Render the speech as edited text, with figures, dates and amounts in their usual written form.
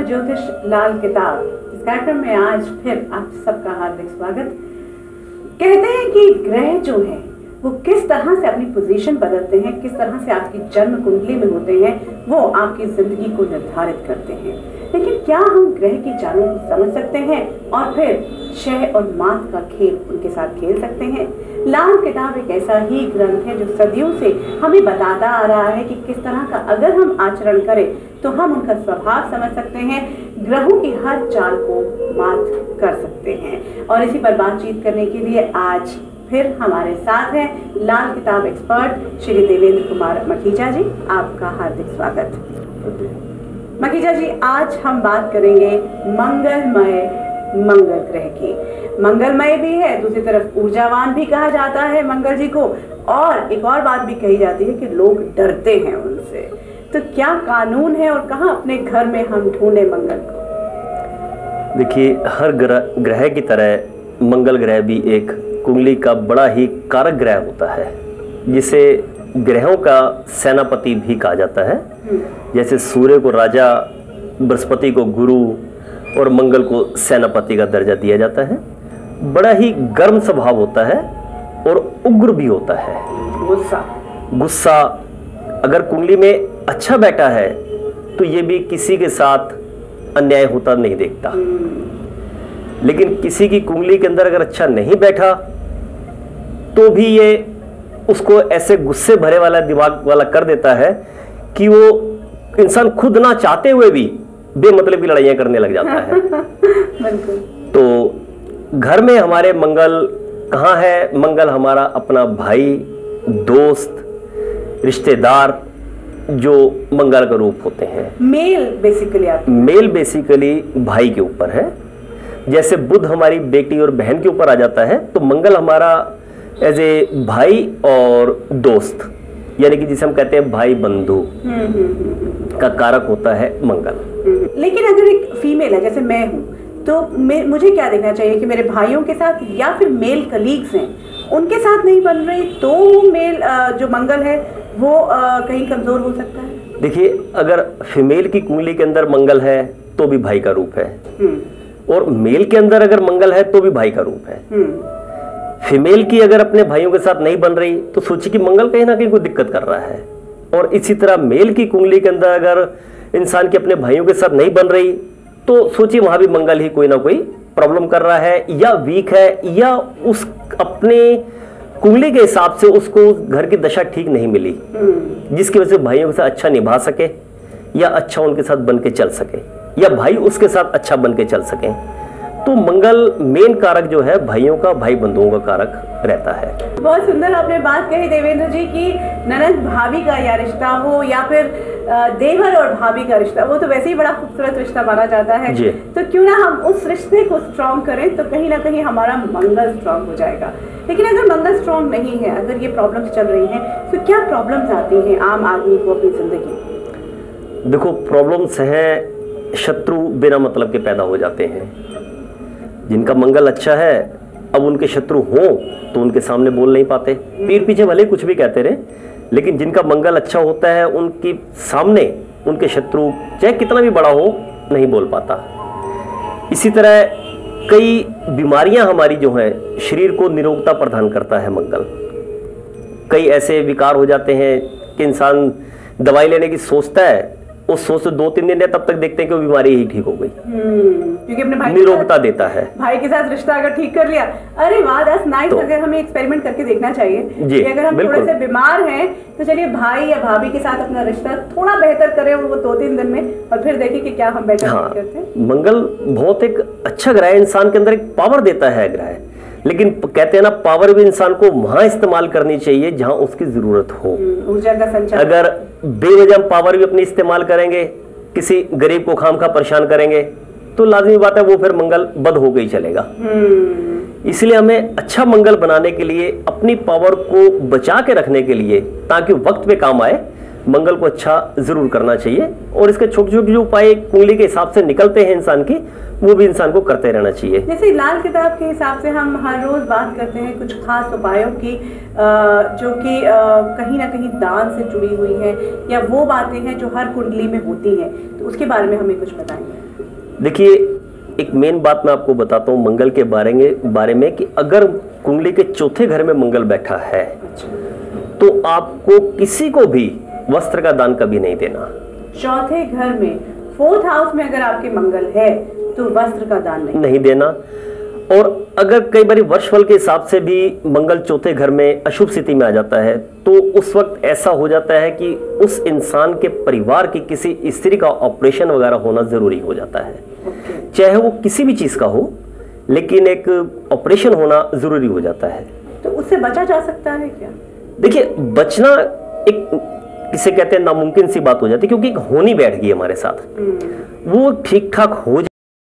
ज्योतिष लाल किताब इस कार्यक्रम में आज फिर आप सबका हार्दिक स्वागत। कहते हैं कि ग्रह जो है वो किस तरह से अपनी पोजीशन बदलते हैं, किस तरह से आपकी जन्म कुंडली में होते हैं, वो आपकी जिंदगी को निर्धारित करते हैं। लेकिन क्या हम ग्रह की चालों को समझ सकते हैं और फिर शह और मात का खेल उनके साथ खेल सकते हैं? लाल किताब एक ऐसा ही ग्रंथ है जो सदियों से हमें बताता आ रहा है कि किस तरह का अगर हम आचरण करें तो हम उनका स्वभाव समझ सकते हैं, ग्रहों की हर चाल को मात कर सकते हैं। और इसी पर बातचीत करने के लिए आज फिर हमारे साथ हैं लाल किताब एक्सपर्ट श्री देवेंद्र कुमार मखीजा जी। आपका हार्दिक स्वागत। मखीजा जी, आज हम बात करेंगे मंगलमय मंगल ग्रह की। मंगलमय भी है, दूसरी तरफ ऊर्जावान भी कहा जाता है मंगल जी को, और एक और बात भी कही जाती है कि लोग डरते हैं उनसे। तो क्या कानून है और कहाँ अपने घर में हम ढूंढे मंगल को? देखिए, हर ग्रह की तरह मंगल ग्रह भी एक कुंडली का बड़ा ही कारक ग्रह होता है, जिसे ग्रहों का सेनापति भी कहा जाता है। जैसे सूर्य को राजा, बृहस्पति को गुरु और मंगल को सेनापति का दर्जा दिया जाता है। बड़ा ही गर्म स्वभाव होता है और उग्र भी होता है। गुस्सा अगर कुंडली में अच्छा बैठा है तो ये भी किसी के साथ अन्याय होता नहीं देखता। लेकिन किसी की कुंडली के अंदर अगर अच्छा नहीं बैठा तो भी ये उसको ऐसे गुस्से भरे वाला दिमाग वाला कर देता है कि वो इंसान खुद ना चाहते हुए भी बेमतलब की लड़ाइयां करने लग जाता है। तो घर में हमारे मंगल कहाँ है? मंगल हमारा अपना भाई, दोस्त, रिश्तेदार जो मंगल का रूप होते हैं। मेल बेसिकली भाई के ऊपर है। जैसे बुध हमारी बेटी और बहन के ऊपर आ जाता है, तो मंगल हमारा एज ए भाई और दोस्त, यानी कि जिसे हम कहते हैं भाई बंधु का कारक होता है मंगल। लेकिन अगर एक फीमेल है, जैसे मैं हूँ, तो मुझे क्या देखना चाहिए कि मेरे भाइयों के साथ या फिर मेल कलीग्स हैं उनके साथ नहीं बन रही तो मेल जो मंगल है वो कहीं कमजोर हो सकता है? देखिए, अगर फीमेल की कुंडली के अंदर मंगल है तो भी भाई का रूप है, और मेल के अंदर अगर मंगल है तो भी भाई का रूप है। फीमेल की अगर अपने भाइयों के साथ नहीं बन रही तो सोचिए कि मंगल कहीं ना कहीं कोई दिक्कत कर रहा है। और इसी तरह मेल की कुंडली के अंदर अगर इंसान के अपने भाइयों के साथ नहीं बन रही तो सोचिए वहां भी मंगल ही कोई ना कोई प्रॉब्लम कर रहा है, या वीक है, या उस अपने कुंडली के हिसाब से उसको घर की दशा ठीक नहीं मिली, जिसकी वजह से भाइयों के साथ अच्छा निभा सके या अच्छा उनके साथ बन के चल सके, या भाई उसके साथ अच्छा बन के चल सके। तो मंगल मेन कारक जो है भाइयों का, भाई बंधुओं का कारक रहता है। बहुत सुंदर आपने बात कही देवेंद्र जी की ननद भाभी का या रिश्ता हो या फिर देवर और भाभी का रिश्ता, वो तो वैसे ही बड़ा खूबसूरत रिश्ता माना जाता है। तो क्यों ना हम उस रिश्ते को स्ट्रॉन्ग करें, तो कहीं ना कहीं हमारा मंगल स्ट्रॉन्ग हो जाएगा। लेकिन अगर मंगल स्ट्रॉन्ग नहीं है, अगर ये प्रॉब्लम्स चल रही हैं, तो क्या प्रॉब्लम्स आती हैं आम आदमी को अपनी जिंदगी? देखो, प्रॉब्लम्स हैं, शत्रु बिना मतलब के पैदा हो जाते हैं। जिनका मंगल अच्छा है, अब उनके शत्रु हों तो उनके सामने बोल नहीं पाते, पीठ पीछे भले कुछ भी कहते रहे, लेकिन जिनका मंगल अच्छा होता है उनके सामने उनके शत्रु चाहे कितना भी बड़ा हो नहीं बोल पाता। इसी तरह कई बीमारियां हमारी जो हैं, शरीर को निरोगता प्रदान करता है मंगल। कई ऐसे विकार हो जाते हैं कि इंसान दवाई लेने की सोचता है, उस सोच से 2-3 दिन तब तक देखते हैं कि वो बीमारी ही ठीक हो गई, क्योंकि अपने भाई निरोगता देता है। भाई के साथ रिश्ता अगर ठीक कर लिया, अरे वाह, दैट्स नाइस। अगर हमें एक्सपेरिमेंट करके देखना चाहिए कि अगर हम थोड़े से बीमार हैं तो चलिए भाई या भाभी के साथ अपना रिश्ता थोड़ा बेहतर करें वो 2-3 दिन में, और फिर देखें कि क्या हम बेटर करते हैं। मंगल बहुत एक अच्छा ग्रह है, इंसान के अंदर एक पावर देता है ग्रह। लेकिन कहते हैं ना, पावर भी इंसान को वहां इस्तेमाल करनी चाहिए जहां उसकी जरूरत हो। ऊर्जा का संचार। अगर बेवजह पावर भी अपनी इस्तेमाल करेंगे, किसी गरीब को खामखा परेशान करेंगे, तो लाजमी बात है वो फिर मंगल बद हो गई चलेगा। इसलिए हमें अच्छा मंगल बनाने के लिए, अपनी पावर को बचा के रखने के लिए, ताकि वक्त पे काम आए, मंगल को अच्छा जरूर करना चाहिए। और इसके छोटे छोटे जो उपाय कुंडली के हिसाब से निकलते हैं इंसान की, वो भी इंसान को करते रहना चाहिए। जैसे लाल किताब के हिसाब से हम हर रोज बात करते हैं कुछ खास उपायों की, जो कि कहीं ना कहीं दान से जुड़ी हुई है, या वो बातें हैं जो हर कुंडली में होती हैं, तो उसके बारे में हमें कुछ बताएंगे। देखिए, एक मेन बात मैं आपको बताता हूँ मंगल के बारे में कि अगर कुंडली के चौथे घर में मंगल बैठा है तो आपको किसी को भी वस्त्र का दान कभी नहीं देना। चौथे घर में, फोर्थ हाउस में अगर आपके मंगल है तो वस्त्र का दान नहीं देना। और अगर कई बार वर्षफल के हिसाब से भी मंगल चौथे घर में अशुभ स्थिति में आ जाता है तो उस वक्त ऐसा हो जाता है कि उस इंसान के परिवार की किसी स्त्री का ऑपरेशन वगैरह होना जरूरी हो जाता है। चाहे वो किसी भी चीज का हो, लेकिन एक ऑपरेशन होना जरूरी हो जाता है। तो उससे बचा जा सकता है क्या? देखिए, बचना एक किसे कहते हैं नामुमकिन सी बात हो जाती है, क्योंकि होनी बैठ गई हमारे साथ, वो ठीक ठाक हो